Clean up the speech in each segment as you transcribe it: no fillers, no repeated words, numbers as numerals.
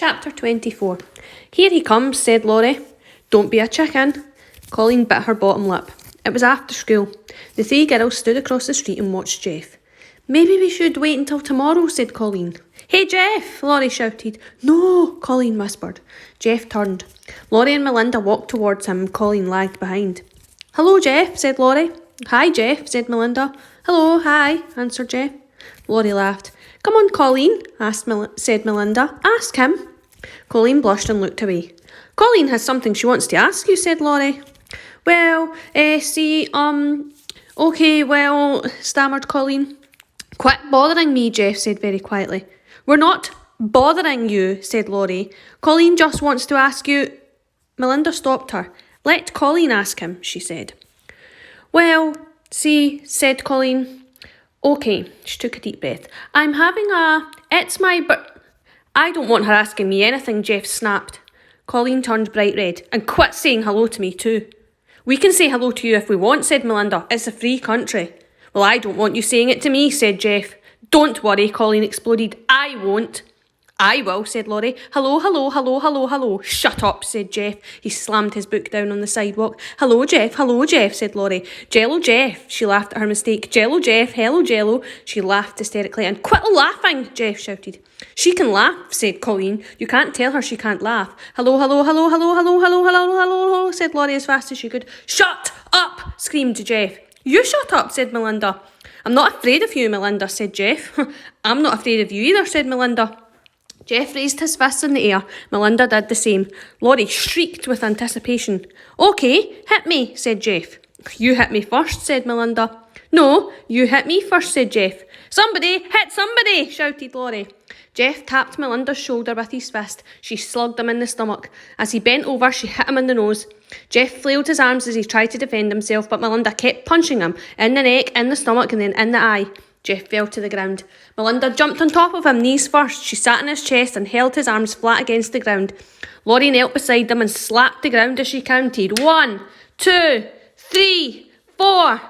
Chapter 24. Here he comes, said Laurie. Don't be a chicken. Colleen bit her bottom lip. It was after school. The three girls stood across the street and watched Jeff. Maybe we should wait until tomorrow, said Colleen. Hey, Jeff, Laurie shouted. No, Colleen whispered. Jeff turned. Laurie and Melinda walked towards him and Colleen lagged behind. Hello, Jeff, said Laurie. Hi, Jeff, said Melinda. Hello, hi, answered Jeff. Laurie laughed. Come on, Colleen, said Melinda. Ask him. Colleen blushed and looked away. Colleen has something she wants to ask you, said Laurie. Well, okay, well, stammered Colleen. Quit bothering me, Jeff said very quietly. We're not bothering you, said Laurie. Colleen just wants to ask you. Melinda stopped her. Let Colleen ask him, she said. Well, see, said Colleen. Okay, she took a deep breath. I'm having I don't want her asking me anything, Jeff snapped. Colleen turned bright red. And quit saying hello to me too. We can say hello to you if we want, said Melinda. It's a free country. Well, I don't want you saying it to me, said Jeff. Don't worry, Colleen exploded. I won't. I will, said Laurie. Hello, hello, hello, hello, hello. Shut up, said Jeff. He slammed his book down on the sidewalk. Hello, Jeff, said Laurie. Jello, Jeff. She laughed at her mistake. Jello, Jeff, hello, Jello. She laughed hysterically. And quit laughing, Jeff shouted. She can laugh, said Colleen. You can't tell her she can't laugh. Hello, hello, hello, hello, hello, hello, hello, hello, said Laurie as fast as she could. Shut up, screamed Jeff. You shut up, said Melinda. I'm not afraid of you, Melinda, said Jeff. I'm not afraid of you either, said Melinda. Jeff raised his fists in the air. Melinda did the same. Laurie shrieked with anticipation. Okay, hit me, said Jeff. You hit me first, said Melinda. No, you hit me first, said Jeff. Somebody, hit somebody, shouted Laurie. Jeff tapped Melinda's shoulder with his fist. She slugged him in the stomach. As he bent over, she hit him in the nose. Jeff flailed his arms as he tried to defend himself, but Melinda kept punching him in the neck, in the stomach, and then in the eye. Jeff fell to the ground. Melinda jumped on top of him, knees first. She sat on his chest and held his arms flat against the ground. Laurie knelt beside him and slapped the ground as she counted. 1, 2, 3, 4,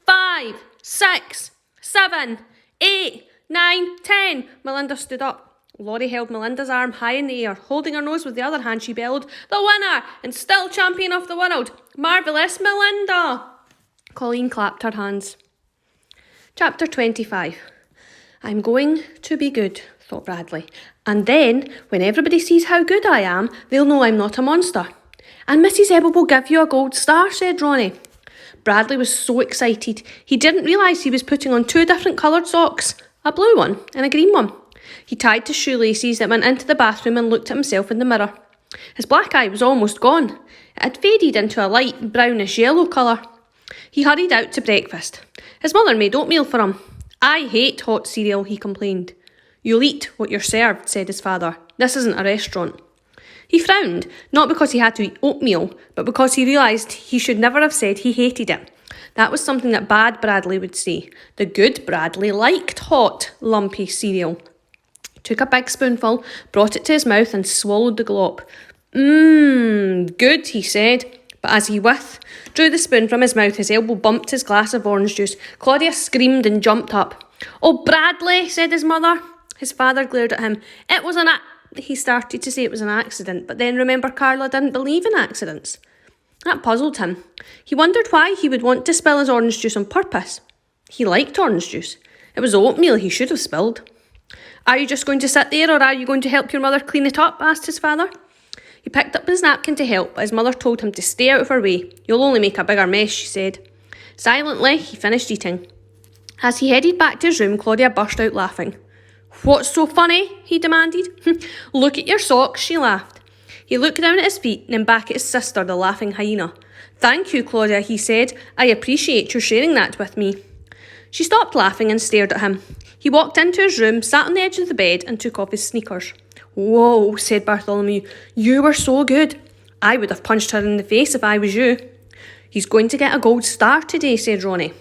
5, 6, 7, 8, 9, 10. Melinda stood up. Laurie held Melinda's arm high in the air. Holding her nose with the other hand, she bellowed, The winner and still champion of the world. Marvellous, Melinda. Colleen clapped her hands. Chapter 25. I'm going to be good, thought Bradley. And then, when everybody sees how good I am, they'll know I'm not a monster. And Mrs. Ebble will give you a gold star, said Ronnie. Bradley was so excited. He didn't realise he was putting on 2 different coloured socks, a blue one and a green one. He tied his shoelaces and went into the bathroom and looked at himself in the mirror. His black eye was almost gone. It had faded into a light brownish yellow colour. He hurried out to breakfast. His mother made oatmeal for him. I hate hot cereal, he complained. You'll eat what you're served, said his father. This isn't a restaurant. He frowned, not because he had to eat oatmeal, but because he realised he should never have said he hated it. That was something that bad Bradley would say. The good Bradley liked hot, lumpy cereal. He took a big spoonful, brought it to his mouth and swallowed the glop. Good, he said. But as he withdrew the spoon from his mouth, his elbow bumped his glass of orange juice. Claudia screamed and jumped up. Oh, Bradley, said his mother. His father glared at him. It was He started to say it was an accident, but then remembered Carla didn't believe in accidents. That puzzled him. He wondered why he would want to spill his orange juice on purpose. He liked orange juice. It was oatmeal he should have spilled. Are you just going to sit there, or are you going to help your mother clean it up? Asked his father. He picked up his napkin to help, but his mother told him to stay out of her way. You'll only make a bigger mess, she said. Silently, he finished eating. As he headed back to his room, Claudia burst out laughing. What's so funny? He demanded. Look at your socks, she laughed. He looked down at his feet and then back at his sister, the laughing hyena. Thank you, Claudia, he said. I appreciate your sharing that with me. She stopped laughing and stared at him. He walked into his room, sat on the edge of the bed and took off his sneakers. Whoa, said Bartholomew. You were so good. I would have punched her in the face if I was you. He's going to get a gold star today, said Ronnie.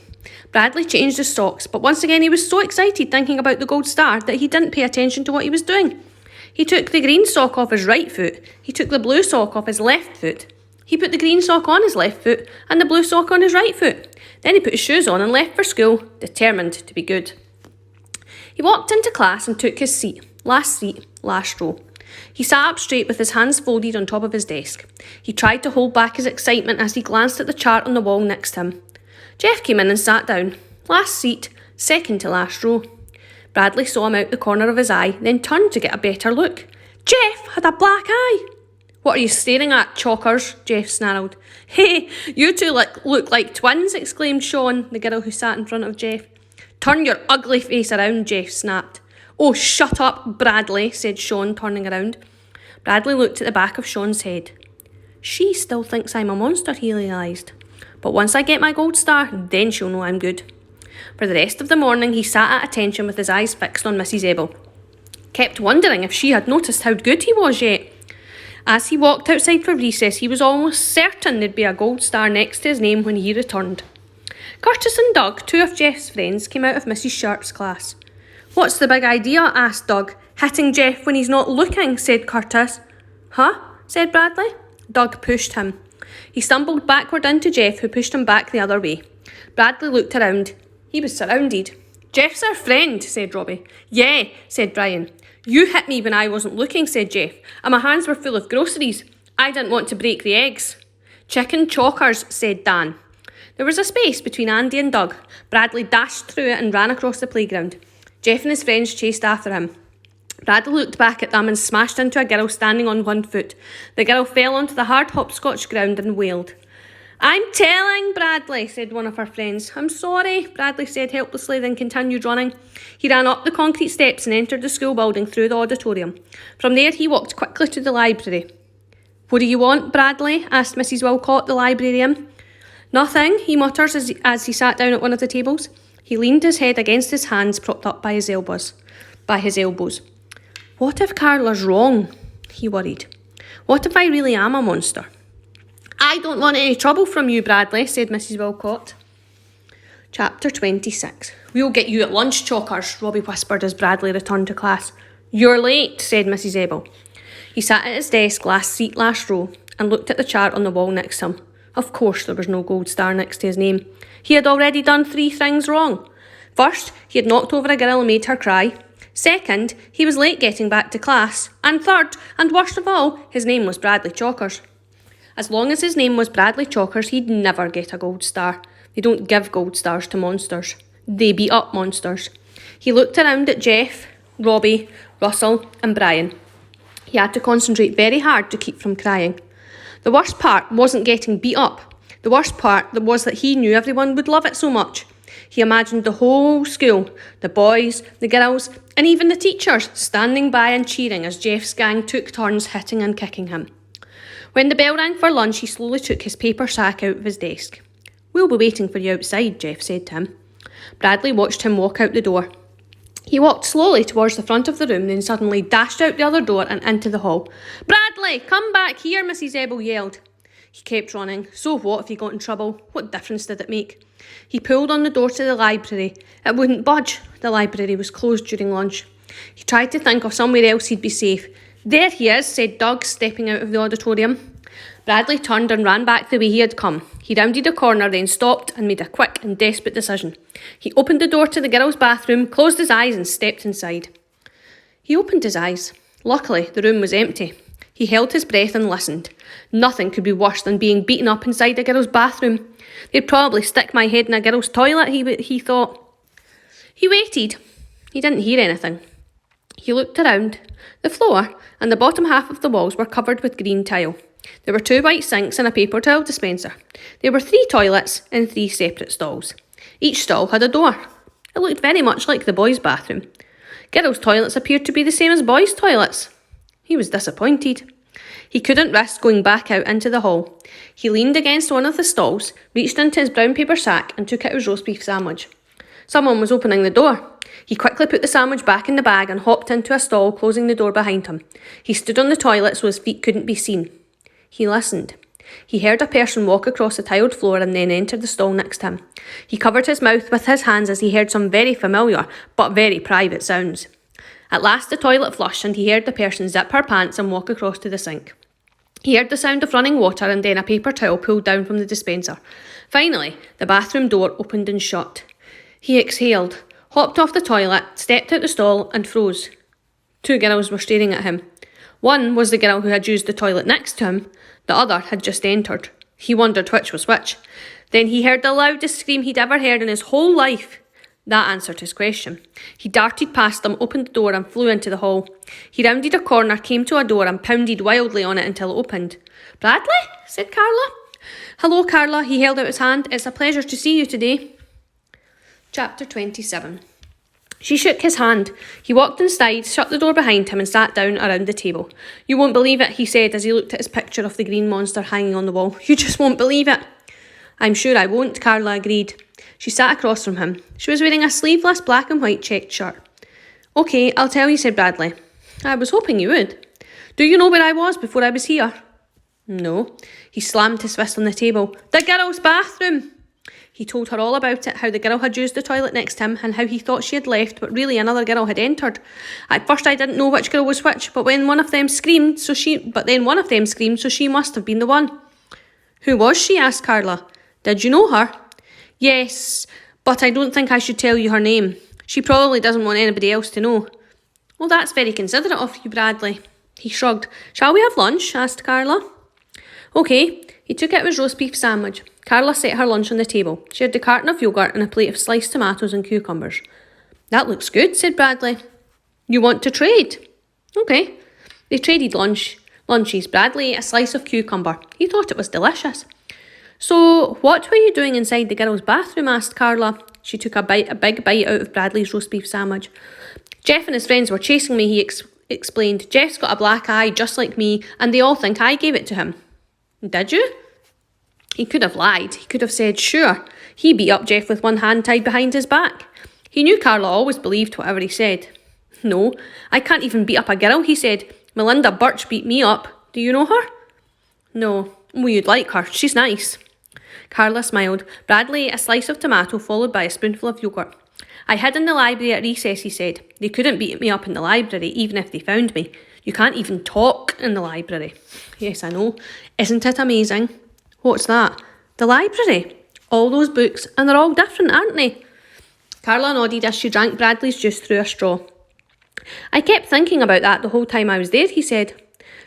Bradley changed his socks, but once again he was so excited thinking about the gold star that he didn't pay attention to what he was doing. He took the green sock off his right foot. He took the blue sock off his left foot. He put the green sock on his left foot and the blue sock on his right foot. Then he put his shoes on and left for school, determined to be good. He walked into class and took his seat. Last row. He sat up straight with his hands folded on top of his desk. He tried to hold back his excitement as he glanced at the chart on the wall next to him. Jeff came in and sat down. Last seat, second to last row. Bradley saw him out the corner of his eye, then turned to get a better look. Jeff had a black eye. What are you staring at, Chalkers? Jeff snarled. Hey, you two look like twins, exclaimed Sean, the girl who sat in front of Jeff. Turn your ugly face around, Jeff snapped. Oh, shut up, Bradley, said Sean, turning around. Bradley looked at the back of Sean's head. She still thinks I'm a monster, he realised. But once I get my gold star, then she'll know I'm good. For the rest of the morning, he sat at attention with his eyes fixed on Mrs. Ebel. Kept wondering if she had noticed how good he was yet. As he walked outside for recess, he was almost certain there'd be a gold star next to his name when he returned. Curtis and Doug, two of Jeff's friends, came out of Mrs. Sharp's class. What's the big idea? Asked Doug. Hitting Jeff when he's not looking, said Curtis. Huh? Said Bradley. Doug pushed him. He stumbled backward into Jeff, who pushed him back the other way. Bradley looked around. He was surrounded. Jeff's our friend, said Robbie. Yeah, said Brian. You hit me when I wasn't looking, said Jeff, and my hands were full of groceries. I didn't want to break the eggs. Chicken chalkers, said Dan. There was a space between Andy and Doug. Bradley dashed through it and ran across the playground. Jeff and his friends chased after him. Bradley looked back at them and smashed into a girl standing on one foot. The girl fell onto the hard hopscotch ground and wailed. I'm telling, Bradley, said one of her friends. I'm sorry, Bradley said helplessly, then continued running. He ran up the concrete steps and entered the school building through the auditorium. From there, he walked quickly to the library. What do you want, Bradley? Asked Mrs. Wilcott, the librarian. Nothing, he mutters as he sat down at one of the tables. He leaned his head against his hands, propped up by his elbows. What if Carla's wrong? He worried. What if I really am a monster? I don't want any trouble from you, Bradley, said Mrs. Wilcott. Chapter 26. We'll get you at lunch, Chalkers, Robbie whispered as Bradley returned to class. You're late, said Mrs. Ebel. He sat at his desk, last seat, last row, and looked at the chart on the wall next to him. Of course there was no gold star next to his name. He had already done 3 things wrong. First, he had knocked over a girl and made her cry. Second, he was late getting back to class. And third, and worst of all, his name was Bradley Chalkers. As long as his name was Bradley Chalkers, he'd never get a gold star. They don't give gold stars to monsters. They beat up monsters. He looked around at Jeff, Robbie, Russell and Brian. He had to concentrate very hard to keep from crying. The worst part wasn't getting beat up. The worst part was that he knew everyone would love it so much. He imagined the whole school, the boys, the girls, and even the teachers, standing by and cheering as Jeff's gang took turns hitting and kicking him. When the bell rang for lunch, he slowly took his paper sack out of his desk. We'll be waiting for you outside, Jeff said to him. Bradley watched him walk out the door. He walked slowly towards the front of the room, then suddenly dashed out the other door and into the hall. Bradley, come back here, Mrs. Ebel yelled. He kept running. So what if he got in trouble? What difference did it make? He pulled on the door to the library. It wouldn't budge. The library was closed during lunch. He tried to think of somewhere else he'd be safe. There he is, said Doug, stepping out of the auditorium. Bradley turned and ran back the way he had come. He rounded a corner, then stopped and made a quick and desperate decision. He opened the door to the girls' bathroom, closed his eyes and stepped inside. He opened his eyes. Luckily, the room was empty. He held his breath and listened. Nothing could be worse than being beaten up inside a girl's bathroom. They'd probably stick my head in a girl's toilet, he thought. He waited. He didn't hear anything. He looked around. The floor and the bottom half of the walls were covered with green tile. There were 2 white sinks and a paper towel dispenser. There were 3 toilets in 3 separate stalls. Each stall had a door. It looked very much like the boys' bathroom. Girls' toilets appeared to be the same as boys' toilets. He was disappointed. He couldn't risk going back out into the hall. He leaned against one of the stalls, reached into his brown paper sack and took out his roast beef sandwich. Someone was opening the door. He quickly put the sandwich back in the bag and hopped into a stall, closing the door behind him. He stood on the toilet so his feet couldn't be seen. He listened. He heard a person walk across the tiled floor and then enter the stall next to him. He covered his mouth with his hands as he heard some very familiar but very private sounds. At last the toilet flushed and he heard the person zip her pants and walk across to the sink. He heard the sound of running water and then a paper towel pulled down from the dispenser. Finally, the bathroom door opened and shut. He exhaled, hopped off the toilet, stepped out the stall and froze. 2 girls were staring at him. One was the girl who had used the toilet next to him. The other had just entered. He wondered which was which. Then he heard the loudest scream he'd ever heard in his whole life. That answered his question. He darted past them, opened the door and flew into the hall. He rounded a corner, came to a door and pounded wildly on it until it opened. "Bradley?" said Carla. "Hello, Carla." He held out his hand. "It's a pleasure to see you today." Chapter 27. She shook his hand. He walked inside, shut the door behind him and sat down around the table. "You won't believe it," he said as he looked at his picture of the green monster hanging on the wall. "You just won't believe it." "I'm sure I won't," Carla agreed. She sat across from him. She was wearing a sleeveless black and white checked shirt. "OK, I'll tell you," said Bradley. "I was hoping you would. Do you know where I was before I was here?" "No." He slammed his fist on the table. "The girls' bathroom." He told her all about it, how the girl had used the toilet next to him and how he thought she had left, but really another girl had entered. "At first I didn't know which girl was which, but one of them screamed, so she must have been the one." "Who was she?" asked Carla. "Did you know her?" "Yes, but I don't think I should tell you her name. She probably doesn't want anybody else to know." "Well, that's very considerate of you, Bradley." He shrugged. "Shall we have lunch?" asked Carla. "OK." He took out his roast beef sandwich. Carla set her lunch on the table. She had a carton of yoghurt and a plate of sliced tomatoes and cucumbers. "That looks good," said Bradley. "You want to trade?" "OK." They traded lunches. Bradley ate a slice of cucumber. He thought it was delicious. "So, what were you doing inside the girls' bathroom?" asked Carla. She took a big bite out of Bradley's roast beef sandwich. "Jeff and his friends were chasing me," he explained. "Jeff's got a black eye just like me, and they all think I gave it to him." "Did you?" He could have lied. He could have said, "Sure." He beat up Jeff with one hand tied behind his back. He knew Carla always believed whatever he said. "No, I can't even beat up a girl," he said. "Melinda Birch beat me up. Do you know her?" "No." "Well, you'd like her. She's nice." Carla smiled. Bradley ate a slice of tomato followed by a spoonful of yoghurt. "I hid in the library at recess," he said. "They couldn't beat me up in the library, even if they found me. You can't even talk in the library." "Yes, I know. Isn't it amazing?" "What's that?" "The library. All those books, and they're all different, aren't they?" Carla nodded as she drank Bradley's juice through a straw. "I kept thinking about that the whole time I was there," he said.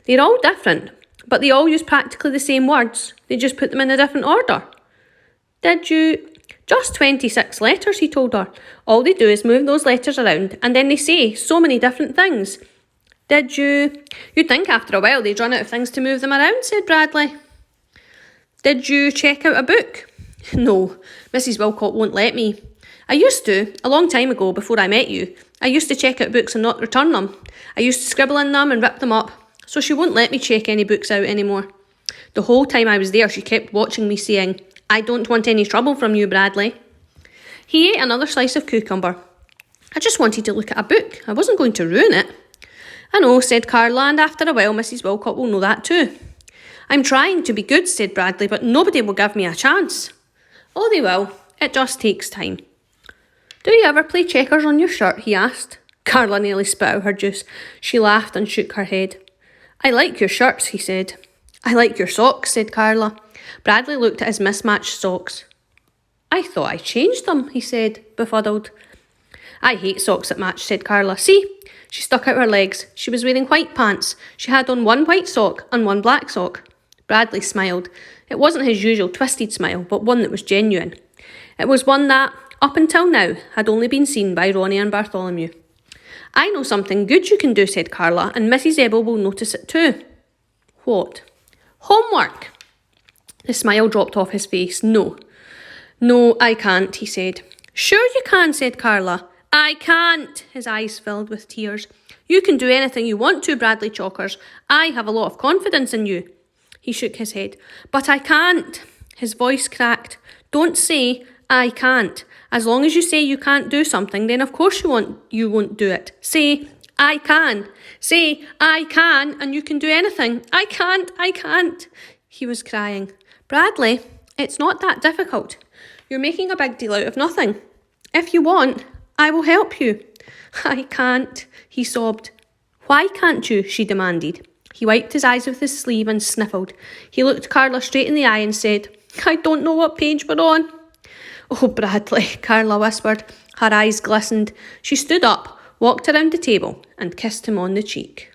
"They're all different, but they all use practically the same words. They just put them in a different order." "Did you—" "Just 26 letters," he told her. "All they do is move those letters around, and then they say so many different things." "Did you—" "You'd think after a while they'd run out of things to move them around," said Bradley. "Did you check out a book?" "No, Mrs. Wilcott won't let me. I used to, a long time ago, before I met you. I used to check out books and not return them. I used to scribble in them and rip them up, so she won't let me check any books out anymore. The whole time I was there, she kept watching me saying, 'I don't want any trouble from you, Bradley.'" He ate another slice of cucumber. "I just wanted to look at a book. I wasn't going to ruin it." "I know," said Carla, "and after a while Mrs. Wilcott will know that too." "I'm trying to be good," said Bradley, "but nobody will give me a chance." "Oh, they will. It just takes time." "Do you ever play checkers on your shirt?" he asked. Carla nearly spit out her juice. She laughed and shook her head. "I like your shirts," he said. "I like your socks," said Carla. Bradley looked at his mismatched socks. "I thought I changed them," he said, befuddled. "I hate socks that match," said Carla. "See?" She stuck out her legs. She was wearing white pants. She had on one white sock and one black sock. Bradley smiled. It wasn't his usual twisted smile, but one that was genuine. It was one that, up until now, had only been seen by Ronnie and Bartholomew. "I know something good you can do," said Carla, "and Mrs. Ebel will notice it too." "What?" "Homework." The smile dropped off his face. No, I can't," he said. "Sure you can," said Carla. "I can't." His eyes filled with tears. "You can do anything you want to, Bradley Chalkers. I have a lot of confidence in you." He shook his head. "But I can't." His voice cracked. "Don't say, 'I can't.' As long as you say you can't do something, then of course you won't do it. Say, 'I can.' Say, 'I can,' and you can do anything. I can't. He was crying. "Bradley, it's not that difficult. You're making a big deal out of nothing. If you want, I will help you." "I can't," he sobbed. "Why can't you?" she demanded. He wiped his eyes with his sleeve and sniffled. He looked Carla straight in the eye and said, "I don't know what page we're on." "Oh, Bradley," Carla whispered. Her eyes glistened. She stood up, walked around the table and kissed him on the cheek.